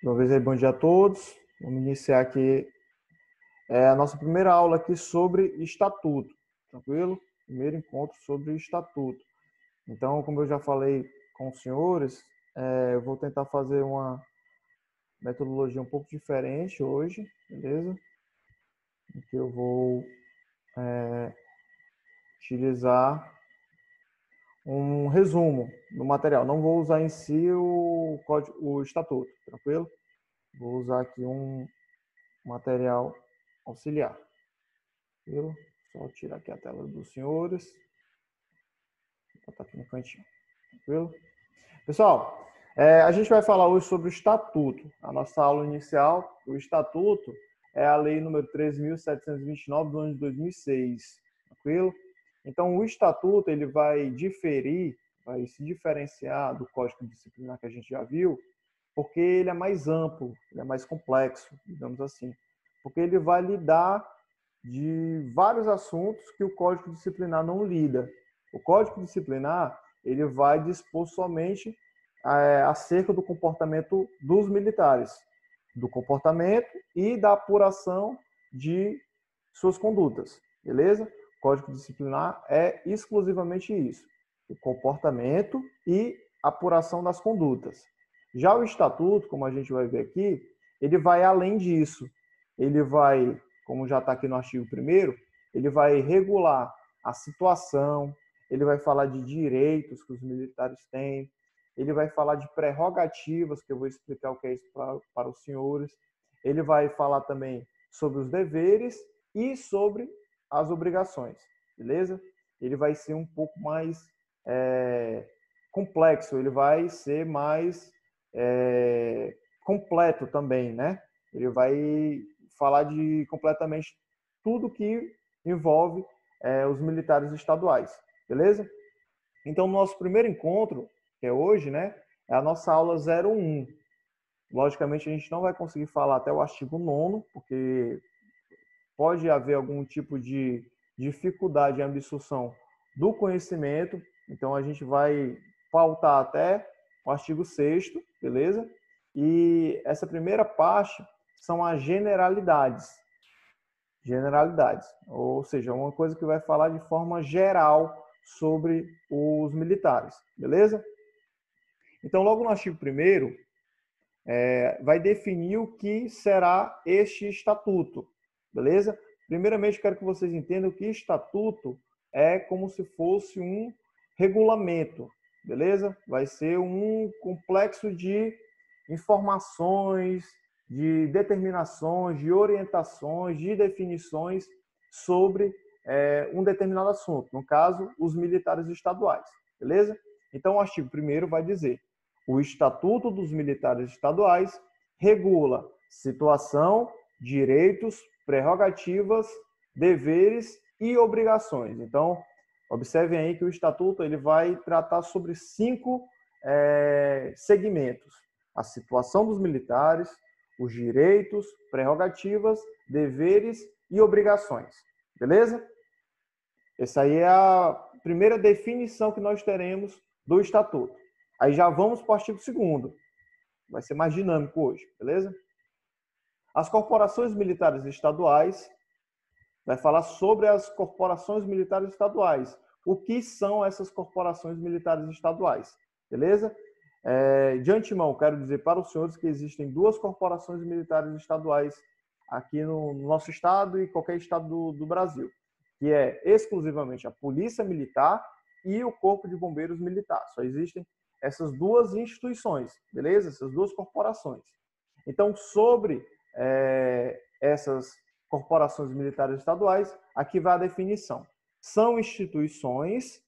Uma vez aí, bom dia a todos. Vamos iniciar aqui a nossa primeira aula aqui sobre estatuto, tranquilo? Primeiro encontro sobre estatuto. Então, como eu já falei com os senhores, eu vou tentar fazer uma metodologia um pouco diferente hoje, beleza? Em que eu vou utilizar um resumo do material. Não vou usar em si o estatuto, tranquilo? Vou usar aqui um material auxiliar. Tranquilo? Só tirar aqui a tela dos senhores. Vou botar aqui no cantinho. Tranquilo? Pessoal, a gente vai falar hoje sobre o estatuto. A nossa aula inicial, o estatuto é a lei número 13.729 do ano de 2006. Tranquilo? Então, o estatuto ele vai diferir, vai se diferenciar do Código Disciplinar que a gente já viu, porque ele é mais amplo, ele é mais complexo, digamos assim. Porque ele vai lidar de vários assuntos que o Código Disciplinar não lida. O Código Disciplinar ele vai dispor somente acerca do comportamento dos militares, do comportamento e da apuração de suas condutas, beleza? O Código Disciplinar é exclusivamente isso, o comportamento e apuração das condutas. Já o Estatuto, como a gente vai ver aqui, ele vai além disso. Ele vai, como já está aqui no artigo 1º, ele vai regular a situação, ele vai falar de direitos que os militares têm, ele vai falar de prerrogativas, que eu vou explicar o que é isso para os senhores, ele vai falar também sobre os deveres e sobre as obrigações, beleza? Ele vai ser um pouco mais complexo, ele vai ser mais completo também, né? Ele vai falar de completamente tudo que envolve os militares estaduais, beleza? Então, nosso primeiro encontro, que é hoje, né, é a nossa aula 01. Logicamente, a gente não vai conseguir falar até o artigo 9º, porque pode haver algum tipo de dificuldade em absorção do conhecimento. Então, a gente vai pautar até o artigo 6º, beleza? E essa primeira parte são as generalidades. Generalidades, ou seja, uma coisa que vai falar de forma geral sobre os militares, beleza? Então, logo no artigo 1º, vai definir o que será este estatuto, beleza? Primeiramente, quero que vocês entendam que estatuto é como se fosse um regulamento, beleza? Vai ser um complexo de informações, de determinações, de orientações, de definições sobre um determinado assunto, no caso, os militares estaduais, beleza? Então, o artigo 1º vai dizer: o Estatuto dos Militares Estaduais regula situação, direitos, prerrogativas, deveres e obrigações. Então, observem aí que o Estatuto ele vai tratar sobre 5 segmentos: a situação dos militares, os direitos, prerrogativas, deveres e obrigações. Beleza? Essa aí é a primeira definição que nós teremos do Estatuto. Aí já vamos para o artigo 2º. Vai ser mais dinâmico hoje, beleza? As corporações militares estaduais, vai falar sobre as corporações militares estaduais. O que são essas corporações militares estaduais, beleza? De antemão, quero dizer para os senhores que existem 2 corporações militares estaduais aqui no nosso estado e qualquer estado do Brasil, que é exclusivamente a Polícia Militar e o Corpo de Bombeiros Militar. Só existem essas 2 instituições, beleza? Essas 2 corporações. Então, sobre essas corporações militares estaduais, aqui vai a definição. São instituições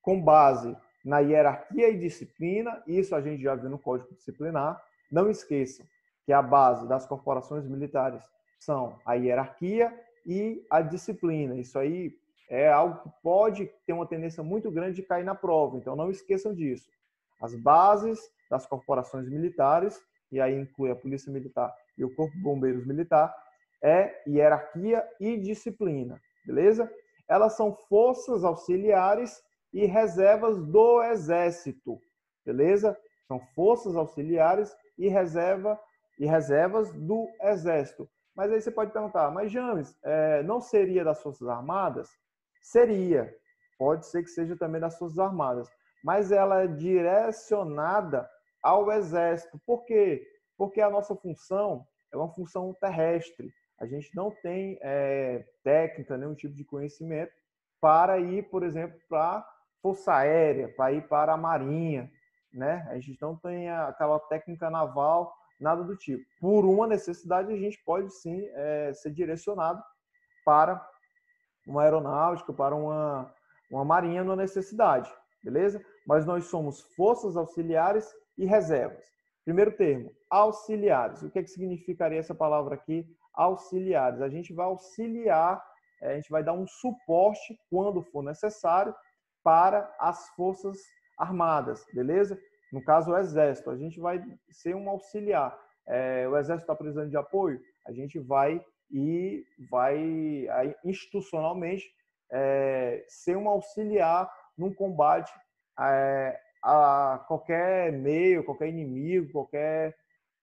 com base na hierarquia e disciplina, isso a gente já viu no Código Disciplinar. Não esqueçam que a base das corporações militares são a hierarquia e a disciplina. Isso aí é algo que pode ter uma tendência muito grande de cair na prova, então não esqueçam disso. As bases das corporações militares, e aí inclui a Polícia Militar e o Corpo de Bombeiros Militar, é hierarquia e disciplina, beleza? Elas são forças auxiliares e reservas do Exército, beleza? São forças auxiliares e reserva e reservas do Exército. Mas aí você pode perguntar, mas James, não seria das Forças Armadas? Seria. Pode ser que seja também das Forças Armadas. Mas ela é direcionada ao Exército. Por quê? Porque a nossa função é uma função terrestre. A gente não tem técnica, nenhum tipo de conhecimento para ir, por exemplo, para a Força Aérea, para ir para a Marinha, né? A gente não tem aquela técnica naval, nada do tipo. Por uma necessidade, a gente pode sim ser direcionado para uma aeronáutica, para uma marinha numa necessidade, beleza? Mas nós somos forças auxiliares e reservas. Primeiro termo, auxiliares. O que significaria essa palavra aqui? Auxiliares. A gente vai auxiliar, a gente vai dar um suporte quando for necessário para as forças armadas, beleza? No caso, o Exército. A gente vai ser um auxiliar. O Exército está precisando de apoio? A gente vai institucionalmente ser um auxiliar num combate a qualquer meio, qualquer inimigo, qualquer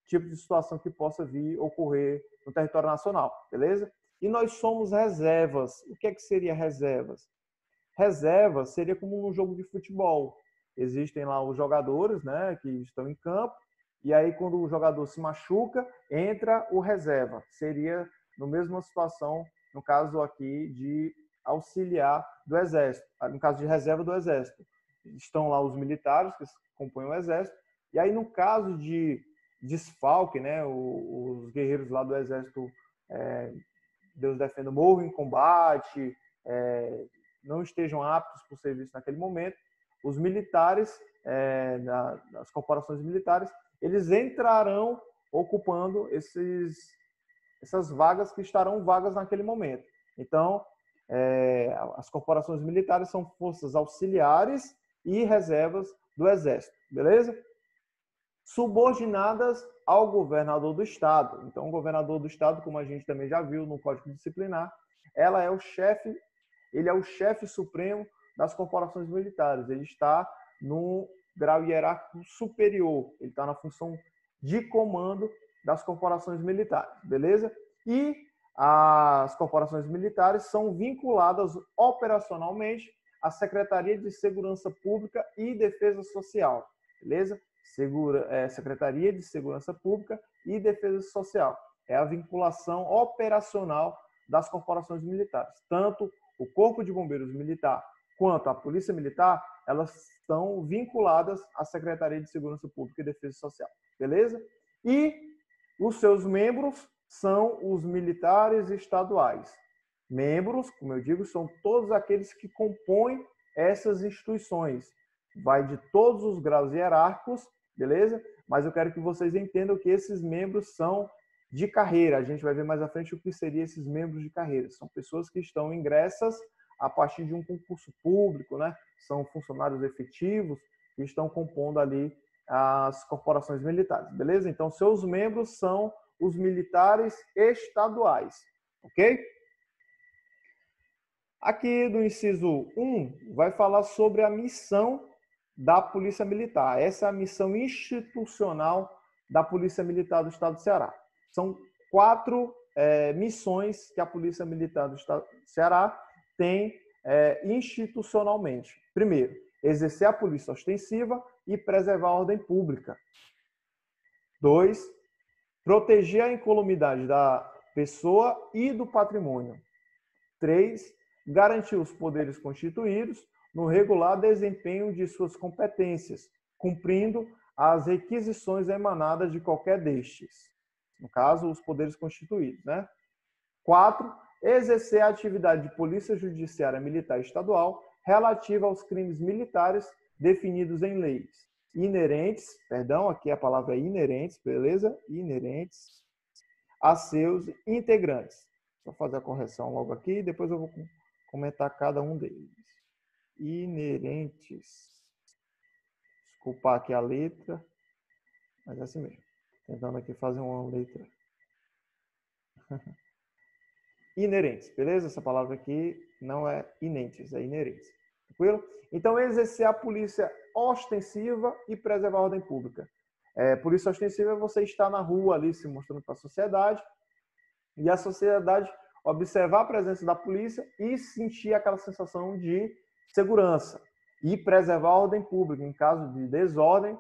tipo de situação que possa vir ocorrer no território nacional, beleza? E nós somos reservas. O que seria reservas? Reservas seria como um jogo de futebol. Existem lá os jogadores, né, que estão em campo, e aí quando o jogador se machuca, entra o reserva. Seria no mesma situação, no caso aqui de auxiliar do Exército, no caso de reserva do Exército. Estão lá os militares que compõem o Exército, e aí no caso de desfalque, né, os guerreiros lá do Exército, Deus defenda, morram em combate, não estejam aptos para o serviço naquele momento, os militares, as corporações militares, eles entrarão ocupando essas vagas que estarão vagas naquele momento. Então, as corporações militares são forças auxiliares e reservas do Exército, beleza? Subordinadas ao governador do Estado. Então, o governador do Estado, como a gente também já viu no Código Disciplinar, ele é o chefe supremo das corporações militares. Ele está no grau hierárquico superior. Ele está na função de comando das corporações militares, beleza? E as corporações militares são vinculadas operacionalmente à Secretaria de Segurança Pública e Defesa Social, beleza? Secretaria de Segurança Pública e Defesa Social. É a vinculação operacional das corporações militares. Tanto o Corpo de Bombeiros Militar quanto a Polícia Militar, elas estão vinculadas à Secretaria de Segurança Pública e Defesa Social. Beleza? E os seus membros são os militares estaduais. Membros, como eu digo, são todos aqueles que compõem essas instituições. Vai de todos os graus hierárquicos, beleza? Mas eu quero que vocês entendam que esses membros são de carreira. A gente vai ver mais à frente o que seriam esses membros de carreira. São pessoas que estão ingressas a partir de um concurso público, né? São funcionários efetivos que estão compondo ali as corporações militares, beleza? Então, seus membros são os militares estaduais, ok? Aqui do inciso 1, vai falar sobre a missão da Polícia Militar. Essa é a missão institucional da Polícia Militar do Estado do Ceará. São 4 missões que a Polícia Militar do Estado do Ceará tem institucionalmente. Primeiro, exercer a polícia ostensiva e preservar a ordem pública. 2, proteger a incolumidade da pessoa e do patrimônio. 3, garantir os poderes constituídos no regular desempenho de suas competências, cumprindo as requisições emanadas de qualquer destes. No caso, os poderes constituídos, né? 4, exercer a atividade de polícia judiciária militar estadual relativa aos crimes militares definidos em leis inerentes, aqui a palavra é inerentes, beleza? Inerentes a seus integrantes. Só fazer a correção logo aqui, depois eu vou comentar cada um deles. Inerentes. Desculpar aqui a letra, mas é assim mesmo. Tentando aqui fazer uma letra. Inerentes, beleza? Essa palavra aqui não é inentes, é inerentes. Tranquilo? Então, exercer a polícia ostensiva e preservar a ordem pública. Polícia ostensiva é você estar na rua ali se mostrando para a sociedade e a sociedade observar a presença da polícia e sentir aquela sensação de segurança e preservar a ordem pública. Em caso de desordem,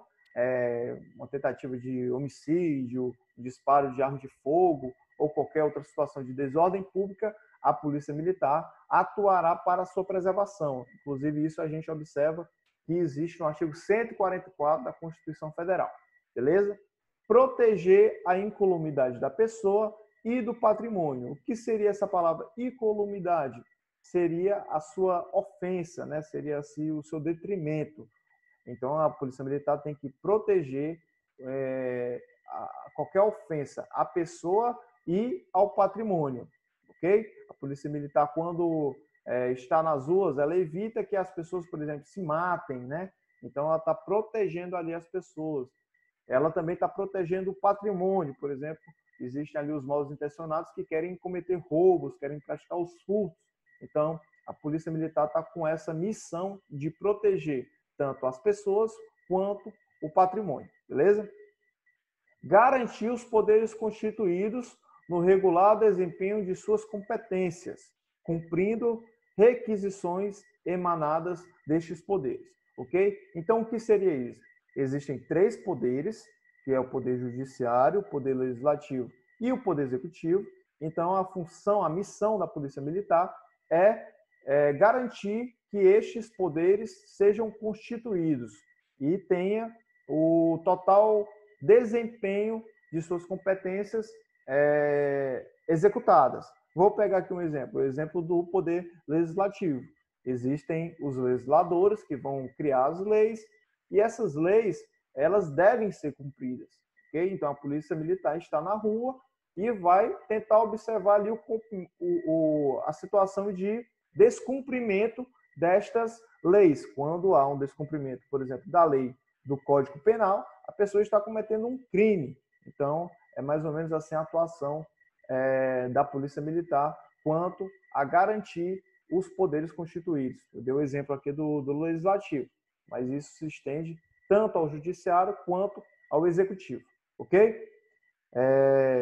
uma tentativa de homicídio, disparo de arma de fogo ou qualquer outra situação de desordem pública, a Polícia Militar atuará para a sua preservação. Inclusive, isso a gente observa que existe no artigo 144 da Constituição Federal. Beleza? Proteger a incolumidade da pessoa e do patrimônio. O que seria essa palavra incolumidade? Seria a sua ofensa, né? Seria assim, o seu detrimento. Então, a Polícia Militar tem que proteger qualquer ofensa à pessoa e ao patrimônio, ok? A Polícia Militar, quando está nas ruas, ela evita que as pessoas, por exemplo, se matem, né? Então, ela está protegendo ali as pessoas. Ela também está protegendo o patrimônio, por exemplo. Existem ali os maus intencionados que querem cometer roubos, querem praticar os furtos. Então, a Polícia Militar está com essa missão de proteger tanto as pessoas quanto o patrimônio, beleza? Garantir os poderes constituídos no regular desempenho de suas competências, cumprindo requisições emanadas destes poderes, ok? Então, o que seria isso? Existem 3 poderes, que é o Poder Judiciário, o Poder Legislativo e o Poder Executivo. Então, a missão da Polícia Militar é garantir que estes poderes sejam constituídos e tenha o total desempenho de suas competências executadas. Vou pegar aqui um exemplo, o exemplo do Poder Legislativo. Existem os legisladores que vão criar as leis e essas leis elas devem ser cumpridas. Okay? Então, a Polícia Militar está na rua e vai tentar observar ali a situação de descumprimento destas leis. Quando há um descumprimento, por exemplo, da lei do Código Penal, a pessoa está cometendo um crime. Então, é mais ou menos assim a atuação da Polícia Militar quanto a garantir os poderes constituídos. Eu dei o exemplo aqui do Legislativo, mas isso se estende tanto ao Judiciário quanto ao Executivo, ok?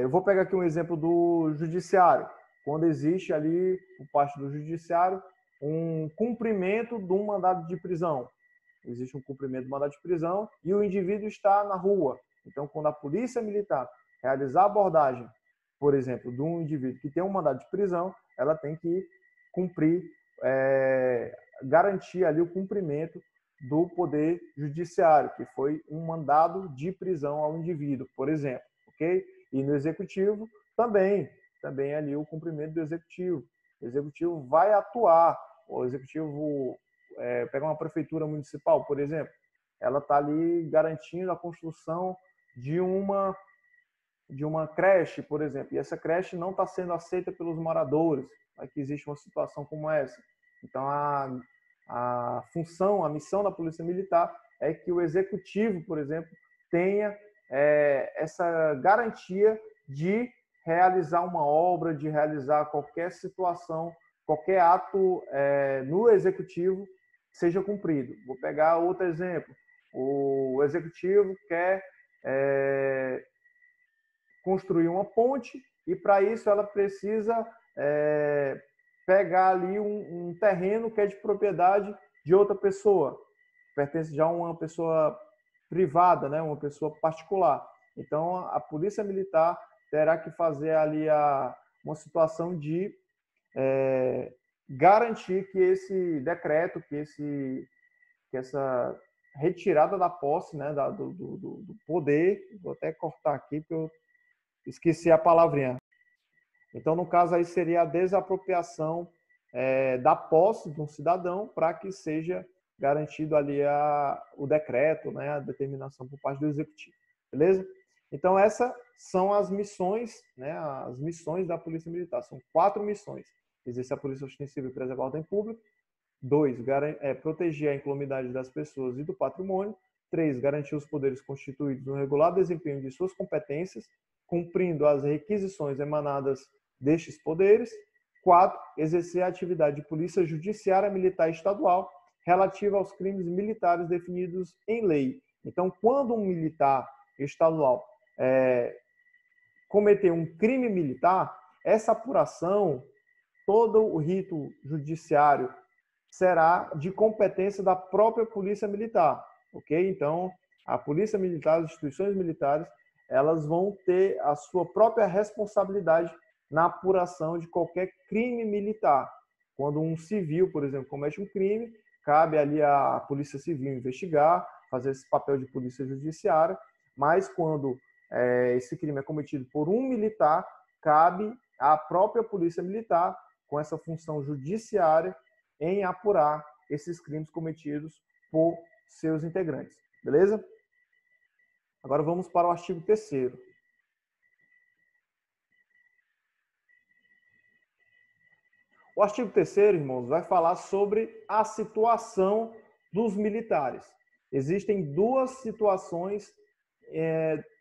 Eu vou pegar aqui um exemplo do Judiciário. Quando existe ali, por parte do Judiciário, um cumprimento de um mandado de prisão. Existe um cumprimento do mandado de prisão e o indivíduo está na rua. Então, quando a Polícia Militar realizar a abordagem, por exemplo, de um indivíduo que tem um mandado de prisão, ela tem que cumprir, garantir ali o cumprimento do Poder Judiciário, que foi um mandado de prisão ao indivíduo, por exemplo, ok? E no Executivo também ali o cumprimento do Executivo. O Executivo vai atuar, o Executivo pega uma prefeitura municipal, por exemplo, ela está ali garantindo a construção de uma creche, por exemplo, e essa creche não está sendo aceita pelos moradores, aqui existe uma situação como essa. Então, a função, a missão da Polícia Militar é que o Executivo, por exemplo, tenha essa garantia de realizar uma obra, de realizar qualquer situação, qualquer ato no Executivo seja cumprido. Vou pegar outro exemplo. O Executivo quer construir uma ponte e, para isso, ela precisa pegar ali um terreno que é de propriedade de outra pessoa, pertence já a uma pessoa privada, né, uma pessoa particular. Então, a Polícia Militar terá que fazer ali uma situação de garantir que esse decreto, que essa retirada da posse, né, do poder, vou até cortar aqui porque eu esqueci a palavrinha. Então, no caso aí seria a desapropriação da posse de um cidadão para que seja garantido ali o decreto, né, a determinação por parte do Executivo. Beleza? Então, essas são as missões, né, as missões da Polícia Militar. São 4 missões. Existe a Polícia Ostensiva e preservar a ordem pública. 2, proteger a incolumidade das pessoas e do patrimônio. 3, garantir os poderes constituídos no regular desempenho de suas competências, cumprindo as requisições emanadas destes poderes. 4, exercer a atividade de polícia judiciária militar estadual relativa aos crimes militares definidos em lei. Então, quando um militar estadual cometer um crime militar, essa apuração, todo o rito judiciário será de competência da própria Polícia Militar, ok? Então, a Polícia Militar, as instituições militares, elas vão ter a sua própria responsabilidade na apuração de qualquer crime militar. Quando um civil, por exemplo, comete um crime, cabe ali à Polícia Civil investigar, fazer esse papel de polícia judiciária, mas quando esse crime é cometido por um militar, cabe à própria Polícia Militar, com essa função judiciária, em apurar esses crimes cometidos por seus integrantes. Beleza? Agora vamos para o artigo 3º. O artigo 3º, irmãos, vai falar sobre a situação dos militares. Existem duas situações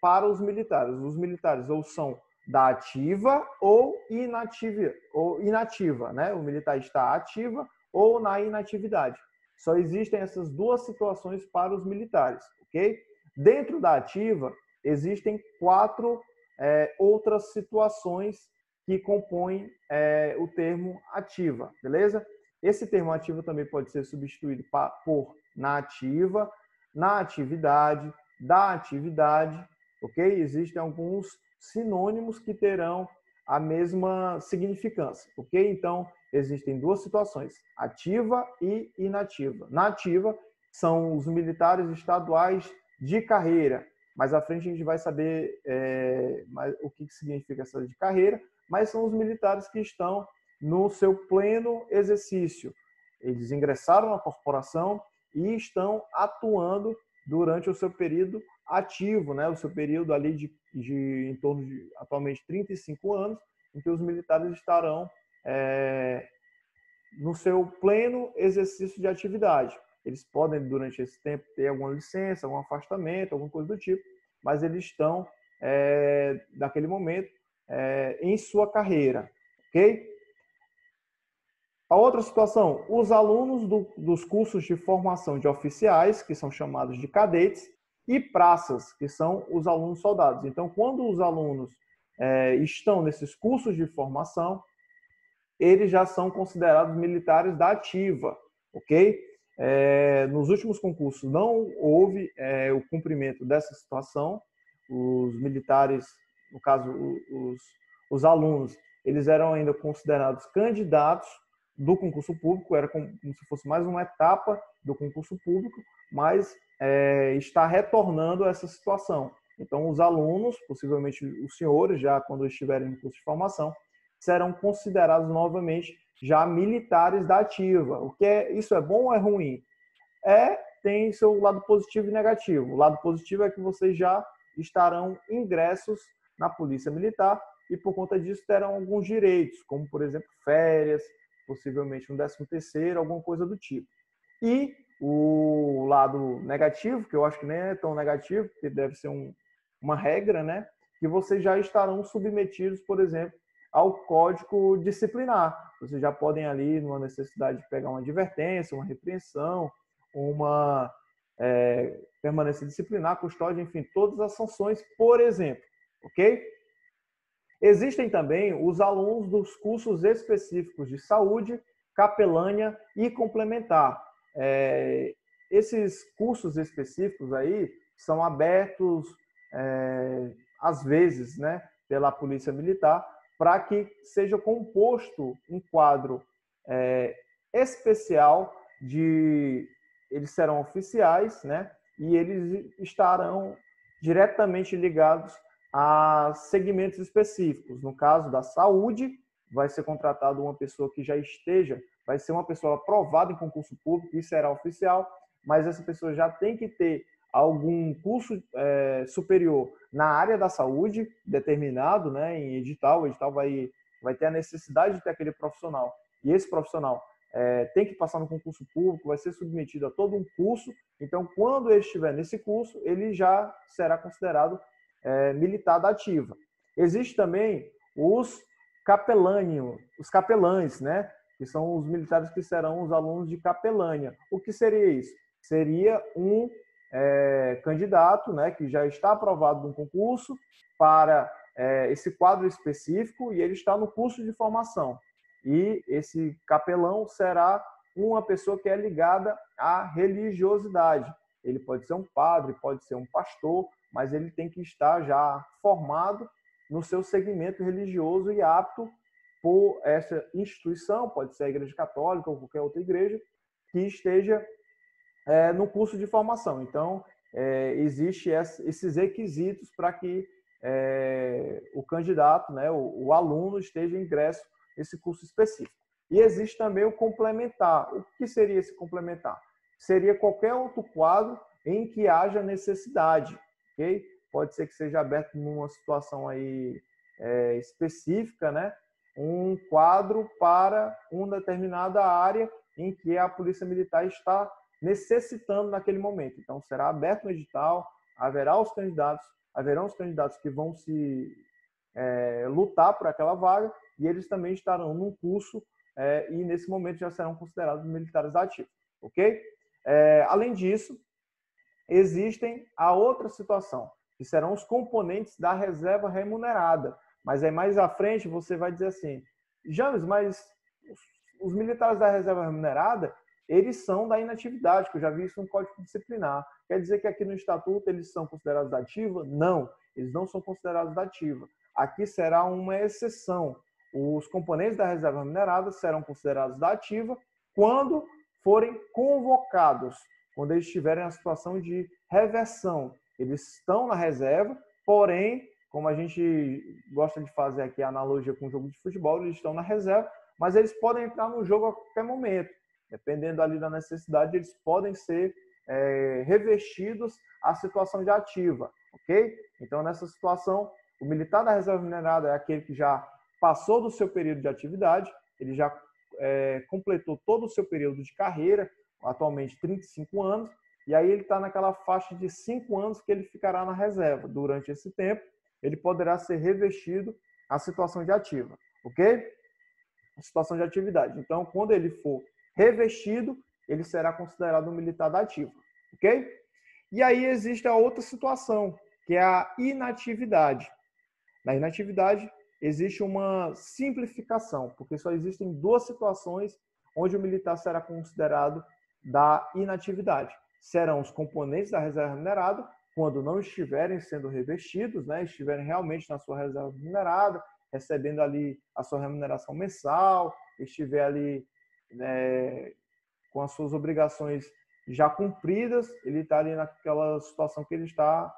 para os militares. Os militares ou são da ativa ou inativa, né? O militar está ativa ou na inatividade. Só existem essas duas situações para os militares, ok? Dentro da ativa, existem 4 outras situações que compõem o termo ativa, beleza? Esse termo ativa também pode ser substituído por na ativa, na atividade, da atividade, ok? Existem alguns sinônimos que terão a mesma significância, ok? Então, existem duas situações, ativa e inativa. Na ativa, são os militares estaduais de carreira. Mais à frente a gente vai saber o que significa essa de carreira, mas são os militares que estão no seu pleno exercício. Eles ingressaram na corporação e estão atuando durante o seu período ativo, né? O seu período ali de em torno de, atualmente, 35 anos, em que os militares estarão no seu pleno exercício de atividade. Eles podem, durante esse tempo, ter alguma licença, algum afastamento, alguma coisa do tipo, mas eles estão, naquele momento, em sua carreira, ok? A outra situação, os alunos dos cursos de formação de oficiais, que são chamados de cadetes, e praças, que são os alunos soldados. Então, quando os alunos estão nesses cursos de formação, eles já são considerados militares da ativa, ok? Nos últimos concursos não houve o cumprimento dessa situação. Os militares, no caso, os alunos, eles eram ainda considerados candidatos do concurso público, era como se fosse mais uma etapa do concurso público, mas está retornando a essa situação. Então, os alunos, possivelmente os senhores, já quando estiverem no curso de formação, serão considerados novamente já militares da ativa. Isso é bom ou é ruim? Tem seu lado positivo e negativo. O lado positivo é que vocês já estarão ingressos na Polícia Militar e, por conta disso, terão alguns direitos, como, por exemplo, férias, possivelmente um 13º, alguma coisa do tipo. E o lado negativo, que eu acho que nem é tão negativo, porque deve ser uma regra, né? Que vocês já estarão submetidos, por exemplo, ao código disciplinar. Vocês já podem ali, numa necessidade de pegar uma advertência, uma repreensão, uma permanência disciplinar, custódia, enfim, todas as sanções, por exemplo, ok? Existem também os alunos dos cursos específicos de saúde, capelânia e complementar. Esses cursos específicos aí são abertos, às vezes, né, pela Polícia Militar, para que seja composto um quadro especial eles serão oficiais, né, e eles estarão diretamente ligados a segmentos específicos. No caso da saúde, vai ser contratado uma pessoa que já vai ser uma pessoa aprovada em concurso público e será oficial, mas essa pessoa já tem que ter algum curso superior na área da saúde, determinado, né, em edital. O edital vai ter a necessidade de ter aquele profissional. E esse profissional tem que passar no concurso público, vai ser submetido a todo um curso. Então, quando ele estiver nesse curso, ele já será considerado militar da ativa. Existe também os capelães, né, que são os militares que serão os alunos de capelânia. O que seria isso? Seria um candidato, né, que já está aprovado no concurso para esse quadro específico e ele está no curso de formação. E esse capelão será uma pessoa que é ligada à religiosidade. Ele pode ser um padre, pode ser um pastor, mas ele tem que estar já formado no seu segmento religioso e apto por essa instituição, pode ser a Igreja Católica ou qualquer outra igreja, que esteja no curso de formação. Então, existe esses requisitos para que o candidato, né, o aluno, esteja ingresso nesse curso específico. E existe também o complementar. O que seria esse complementar? Seria qualquer outro quadro em que haja necessidade, ok? Pode ser que seja aberto numa situação aí específica, né? Um quadro para uma determinada área em que a Polícia Militar está necessitando naquele momento. Então, será aberto um edital, haverão os candidatos que vão se lutar por aquela vaga e eles também estarão num curso e nesse momento já serão considerados militares ativos, ok? Além disso, existem a outra situação, que serão os componentes da reserva remunerada. Mas aí mais à frente você vai dizer assim, James, mas os militares da reserva remunerada, eles são da inatividade, que eu já vi isso no Código Disciplinar. Quer dizer que aqui no Estatuto eles são considerados da ativa? Não, eles não são considerados da ativa. Aqui será uma exceção. Os componentes da reserva remunerada serão considerados da ativa quando forem convocados, quando eles estiverem na situação de reversão. Eles estão na reserva, porém, como a gente gosta de fazer aqui a analogia com o jogo de futebol, eles estão na reserva, mas eles podem entrar no jogo a qualquer momento. Dependendo ali da necessidade, eles podem ser revestidos à situação de ativa, ok? Então, nessa situação, o militar da reserva remunerada é aquele que já passou do seu período de atividade, ele já completou todo o seu período de carreira, atualmente 35 anos, e aí ele está naquela faixa de 5 anos que ele ficará na reserva. Durante esse tempo, ele poderá ser revestido à situação de ativa, ok? A situação de atividade. Então, quando ele for revestido, ele será considerado um militar da ativa, ok? E aí existe a outra situação, que é a inatividade. Na inatividade, existe uma simplificação, porque só existem duas situações onde o militar será considerado da inatividade. Serão os componentes da reserva remunerada, quando não estiverem sendo revestidos, né, estiverem realmente na sua reserva remunerada, recebendo ali a sua remuneração mensal, estiver ali com as suas obrigações já cumpridas, ele está ali naquela situação que ele está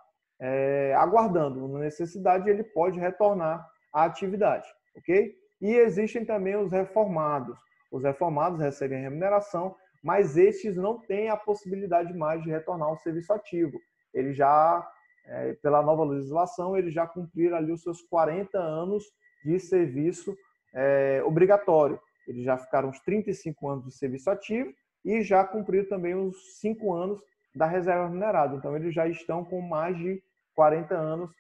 aguardando. Na necessidade, ele pode retornar à atividade, ok? E existem também os reformados. Os reformados recebem remuneração, mas estes não têm a possibilidade mais de retornar ao serviço ativo. Eles já, pela nova legislação, eles já cumpriram ali os seus 40 anos de serviço obrigatório. Eles já ficaram uns 35 anos de serviço ativo e já cumpriram também os 5 anos da reserva remunerada. Então, eles já estão com mais de 40 anos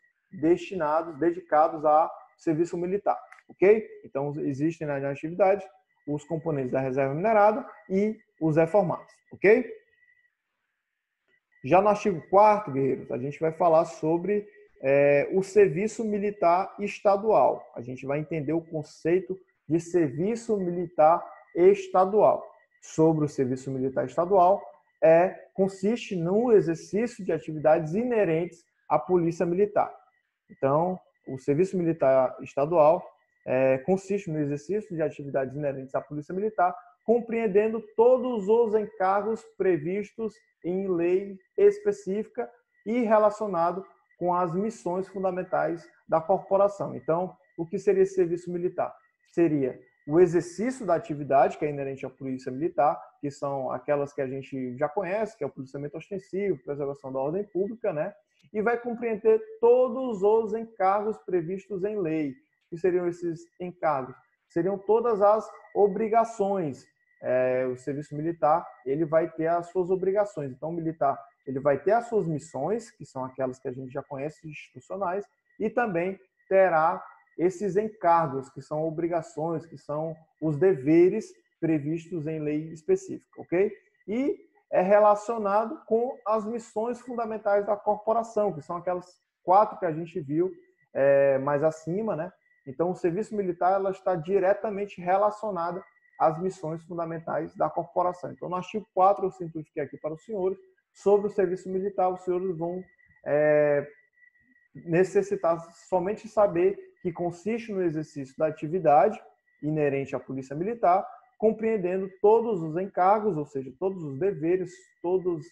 dedicados a serviço militar, ok? Então, existem na atividade os componentes da reserva remunerada e os reformados, ok? Já no artigo 4º, guerreiros, a gente vai falar sobre o serviço militar estadual. A gente vai entender o conceito de serviço militar estadual. Sobre o serviço militar estadual, consiste no exercício de atividades inerentes à Polícia Militar. Então, o serviço militar estadual consiste no exercício de atividades inerentes à Polícia Militar, compreendendo todos os encargos previstos em lei específica e relacionado com as missões fundamentais da corporação. Então, o que seria esse serviço militar? Seria o exercício da atividade que é inerente à Polícia Militar, que são aquelas que a gente já conhece, que é o policiamento ostensivo, preservação da ordem pública, né? E vai compreender todos os encargos previstos em lei. O que seriam esses encargos? Seriam todas as obrigações. O serviço militar, ele vai ter as suas obrigações. Então, o militar, ele vai ter as suas missões, que são aquelas que a gente já conhece, institucionais, e também terá esses encargos, que são obrigações, que são os deveres previstos em lei específica, ok? E é relacionado com as missões fundamentais da corporação, que são aquelas 4 que a gente viu mais acima, né? Então, o serviço militar ela está diretamente relacionada às missões fundamentais da corporação. Então, no artigo 4, eu simplifiquei aqui para os senhores, sobre o serviço militar, os senhores vão necessitar somente saber que consiste no exercício da atividade inerente à Polícia Militar, compreendendo todos os encargos, ou seja, todos os deveres, todas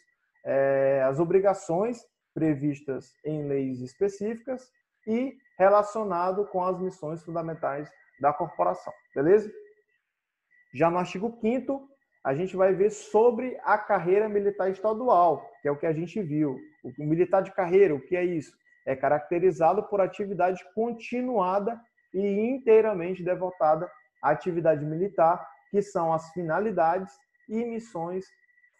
as obrigações previstas em leis específicas e relacionado com as missões fundamentais da corporação, beleza? Já no artigo 5º, a gente vai ver sobre a carreira militar estadual, que é o que a gente viu. O militar de carreira, o que é isso? É caracterizado por atividade continuada e inteiramente devotada à atividade militar, que são as finalidades e missões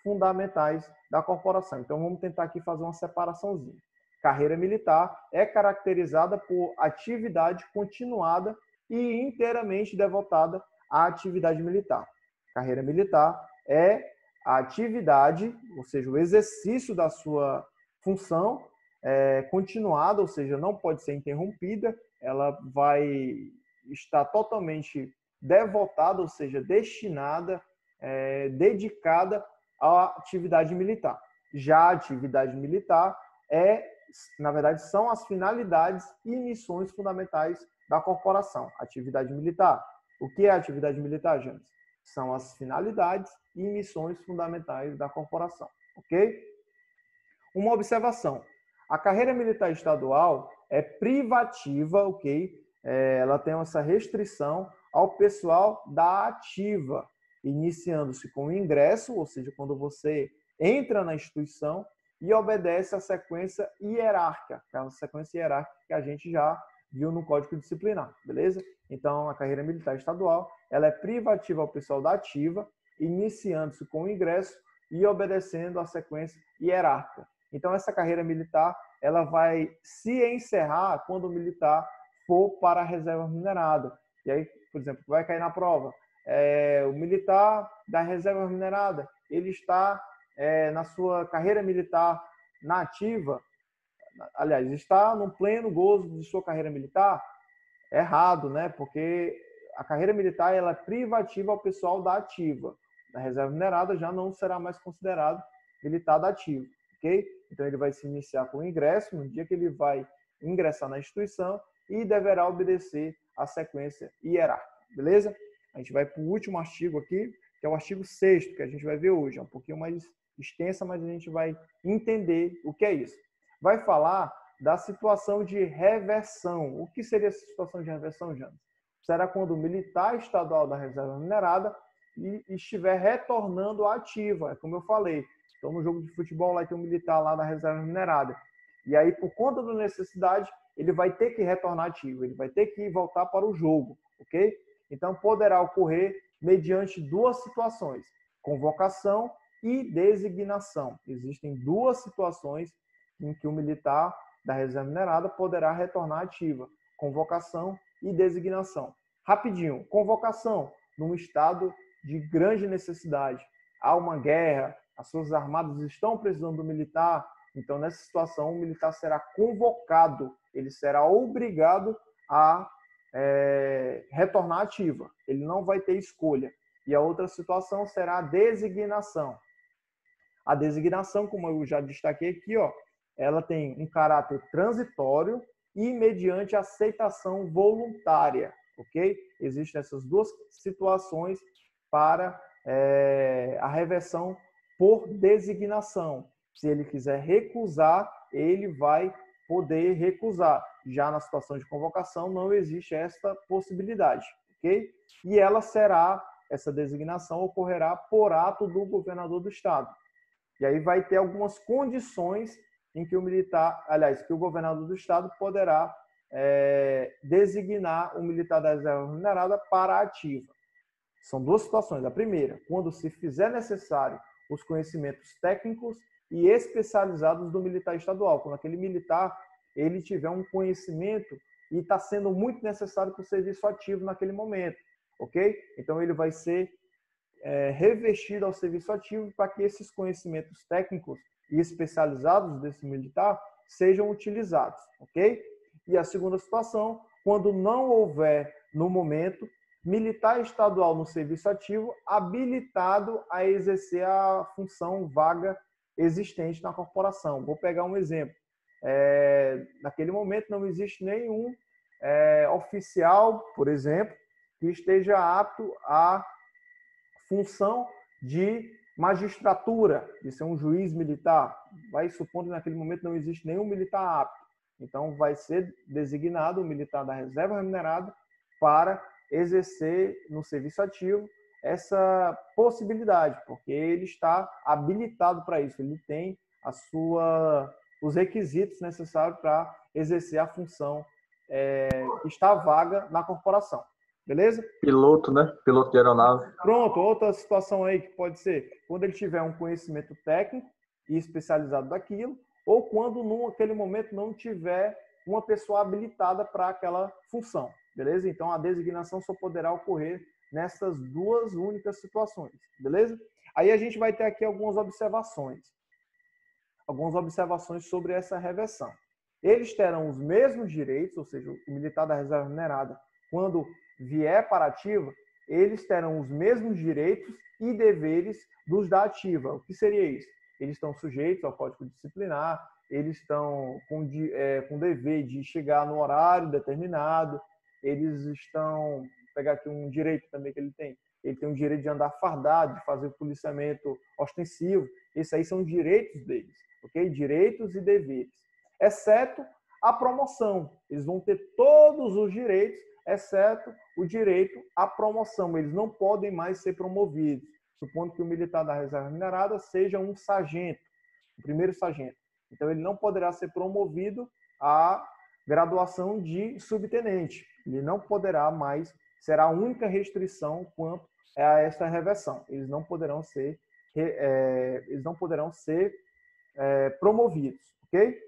fundamentais da corporação. Então, vamos tentar aqui fazer uma separaçãozinha. Carreira militar é caracterizada por atividade continuada e inteiramente devotada à atividade militar. Carreira militar é a atividade, ou seja, o exercício da sua função continuada, ou seja, não pode ser interrompida, ela vai estar totalmente devotada, ou seja, destinada, dedicada à atividade militar. Já a atividade militar na verdade, são as finalidades e missões fundamentais da corporação. Atividade militar. O que é atividade militar, James? São as finalidades e missões fundamentais da corporação, ok? Uma observação. A carreira militar estadual é privativa, ok? Ela tem essa restrição ao pessoal da ativa, iniciando-se com o ingresso, ou seja, quando você entra na instituição e obedece à sequência hierárquica, aquela sequência hierárquica que a gente já viu no Código Disciplinar, beleza? Então, a carreira militar estadual, ela é privativa ao pessoal da ativa, iniciando-se com o ingresso e obedecendo à sequência hierárquica. Então, essa carreira militar, ela vai se encerrar quando o militar for para a reserva minerada. E aí, por exemplo, vai cair na prova. O militar da reserva minerada, ele está na sua carreira militar na ativa, aliás, está no pleno gozo de sua carreira militar, errado, né? Porque a carreira militar ela é privativa ao pessoal da ativa. Da reserva minerada já não será mais considerado militar da ativa, ok? Então ele vai se iniciar com o ingresso, no dia que ele vai ingressar na instituição e deverá obedecer à sequência hierárquica, beleza? A gente vai para o último artigo aqui, que é o artigo 6º, que a gente vai ver hoje. É um pouquinho mais extensa, mas a gente vai entender o que é isso. Vai falar da situação de reversão. O que seria essa situação de reversão, James? Será quando o militar estadual da reserva minerada estiver retornando à ativa. É como eu falei. Então, no jogo de futebol, lá tem um militar lá da reserva minerada. E aí, por conta da necessidade, ele vai ter que retornar ativo. Ele vai ter que voltar para o jogo, ok? Então, poderá ocorrer mediante 2 situações. Convocação e designação. Existem 2 situações em que o militar da reserva minerada poderá retornar ativa. Convocação e designação. Rapidinho, convocação num estado de grande necessidade. Há uma guerra, as forças armadas estão precisando do militar, então nessa situação o militar será convocado, ele será obrigado a retornar ativa. Ele não vai ter escolha. E a outra situação será a designação. A designação, como eu já destaquei aqui, ó, ela tem um caráter transitório e mediante aceitação voluntária, ok? Existem essas 2 situações para a reversão por designação. Se ele quiser recusar, ele vai poder recusar. Já na situação de convocação, não existe esta possibilidade, ok? E essa designação ocorrerá por ato do governador do estado. E aí vai ter algumas condições em que o militar, aliás, que o governador do estado poderá designar o militar da reserva minerada para a ativa. São 2 situações. A primeira, quando se fizer necessário os conhecimentos técnicos e especializados do militar estadual, quando aquele militar ele tiver um conhecimento e está sendo muito necessário para o serviço ativo naquele momento, ok? Então ele vai ser revestido ao serviço ativo para que esses conhecimentos técnicos e especializados desse militar sejam utilizados, ok? E a segunda situação, quando não houver, no momento, militar estadual no serviço ativo habilitado a exercer a função vaga existente na corporação. Vou pegar um exemplo. Naquele momento não existe nenhum oficial, por exemplo, que esteja apto à função de magistratura, de ser um juiz militar. Vai supondo que naquele momento não existe nenhum militar apto. Então, vai ser designado o militar da reserva remunerada para exercer no serviço ativo essa possibilidade, porque ele está habilitado para isso, ele tem os requisitos necessários para exercer a função que está vaga na corporação. Beleza? Piloto, né? Piloto de aeronave. Pronto, outra situação aí que pode ser quando ele tiver um conhecimento técnico e especializado daquilo, ou quando naquele momento não tiver uma pessoa habilitada para aquela função, beleza? Então a designação só poderá ocorrer nessas duas únicas situações, beleza? Aí a gente vai ter aqui algumas observações sobre essa reversão. Eles terão os mesmos direitos, ou seja, o militar da reserva remunerada, quando vier para a ativa, eles terão os mesmos direitos e deveres dos da ativa. O que seria isso? Eles estão sujeitos ao Código Disciplinar, eles estão com dever de chegar no horário determinado, eles estão... Vou pegar aqui um direito também que ele tem o direito de andar fardado, de fazer policiamento ostensivo. Esses aí são direitos deles, ok? Direitos e deveres. Exceto a promoção. Eles vão ter todos os direitos, exceto o direito à promoção. Eles não podem mais ser promovidos, supondo que o militar da reserva remunerada seja um sargento, o primeiro sargento. Então, ele não poderá ser promovido à graduação de subtenente. Ele não poderá mais, será a única restrição quanto a esta reversão. Eles não poderão ser, promovidos, ok?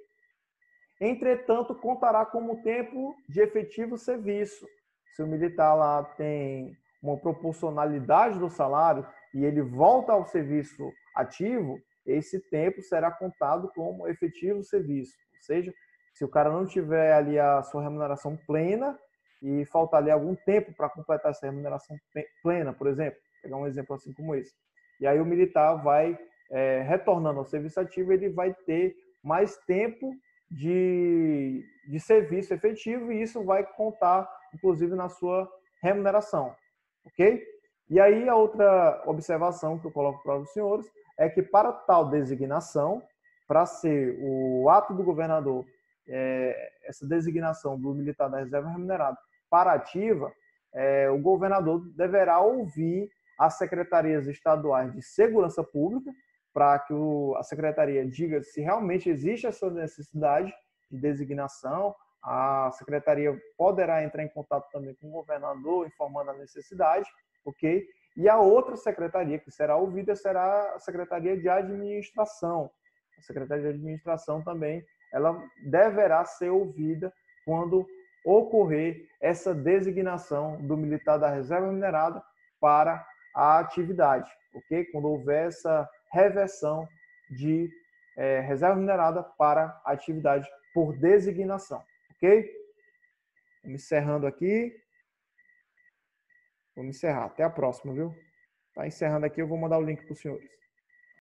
Entretanto, contará como tempo de efetivo serviço. Se o militar lá tem uma proporcionalidade do salário e ele volta ao serviço ativo, esse tempo será contado como efetivo serviço. Ou seja, se o cara não tiver ali a sua remuneração plena e faltar ali algum tempo para completar essa remuneração plena, por exemplo, pegar um exemplo assim como esse, e aí o militar vai retornando ao serviço ativo, ele vai ter mais tempo de serviço efetivo e isso vai contar, inclusive, na sua remuneração, ok? E aí a outra observação que eu coloco para os senhores é que para tal designação, para ser o ato do governador, essa designação do militar da reserva remunerada para ativa, o governador deverá ouvir as secretarias estaduais de segurança pública para que a secretaria diga se realmente existe essa necessidade de designação. A secretaria poderá entrar em contato também com o governador, informando a necessidade, ok? E a outra secretaria que será ouvida será a Secretaria de Administração. A Secretaria de Administração também, ela deverá ser ouvida quando ocorrer essa designação do militar da reserva remunerada para a atividade, ok? Quando houver essa reversão de reserva remunerada para a atividade por designação, ok? Vamos encerrando aqui. Vamos encerrar. Até a próxima, viu? Tá encerrando aqui, eu vou mandar o link para os senhores.